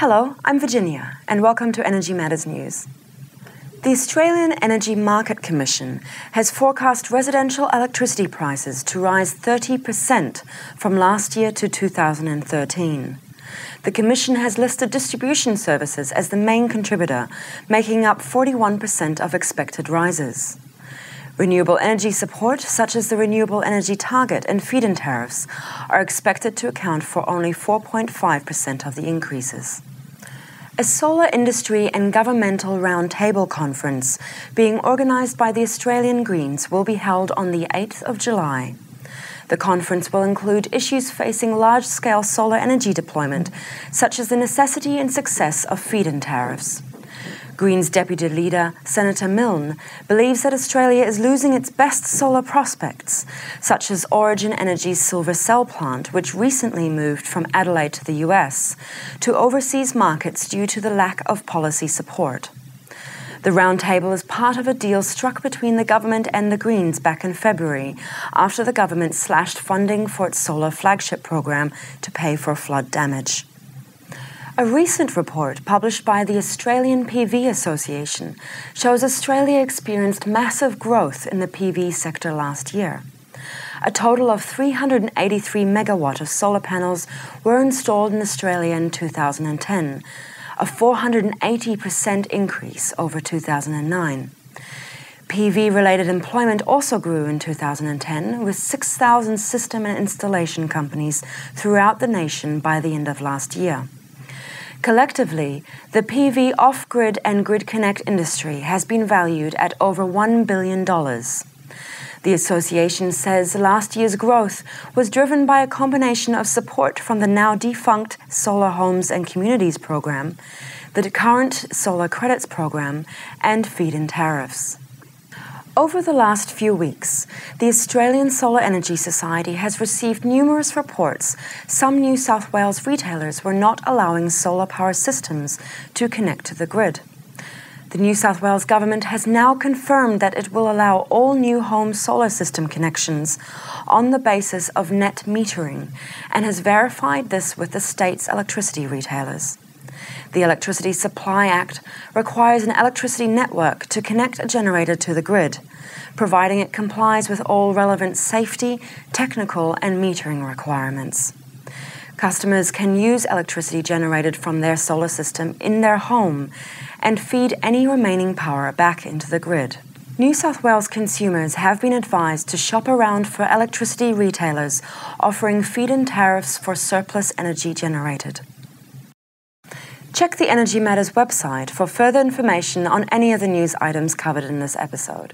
Hello, I'm Virginia, and welcome to Energy Matters News. The Australian Energy Market Commission has forecast residential electricity prices to rise 30% from last year to 2013. The Commission has listed distribution services as the main contributor, making up 41% of expected rises. Renewable energy support, such as the Renewable Energy Target and feed-in tariffs, are expected to account for only 4.5% of the increases. A solar industry and governmental roundtable conference being organised by the Australian Greens will be held on the 8th of July. The conference will include issues facing large-scale solar energy deployment, such as the necessity and success of feed-in tariffs. Greens Deputy Leader Senator Milne believes that Australia is losing its best solar prospects, such as Origin Energy's Silver Cell plant, which recently moved from Adelaide to the US, to overseas markets due to the lack of policy support. The roundtable is part of a deal struck between the government and the Greens back in February, after the government slashed funding for its solar flagship program to pay for flood damage. A recent report published by the Australian PV Association shows Australia experienced massive growth in the PV sector last year. A total of 383 megawatt of solar panels were installed in Australia in 2010, a 480% increase over 2009. PV-related employment also grew in 2010, with 6,000 system and installation companies throughout the nation by the end of last year. Collectively, the PV off-grid and grid connect industry has been valued at over $1 billion. The association says last year's growth was driven by a combination of support from the now defunct Solar Homes and Communities program, the current Solar Credits program, and feed-in tariffs. Over the last few weeks, the Australian Solar Energy Society has received numerous reports some New South Wales retailers were not allowing solar power systems to connect to the grid. The New South Wales Government has now confirmed that it will allow all new home solar system connections on the basis of net metering and has verified this with the state's electricity retailers. The Electricity Supply Act requires an electricity network to connect a generator to the grid, providing it complies with all relevant safety, technical, and metering requirements. Customers can use electricity generated from their solar system in their home and feed any remaining power back into the grid. New South Wales consumers have been advised to shop around for electricity retailers offering feed-in tariffs for surplus energy generated. Check the Energy Matters website for further information on any of the news items covered in this episode.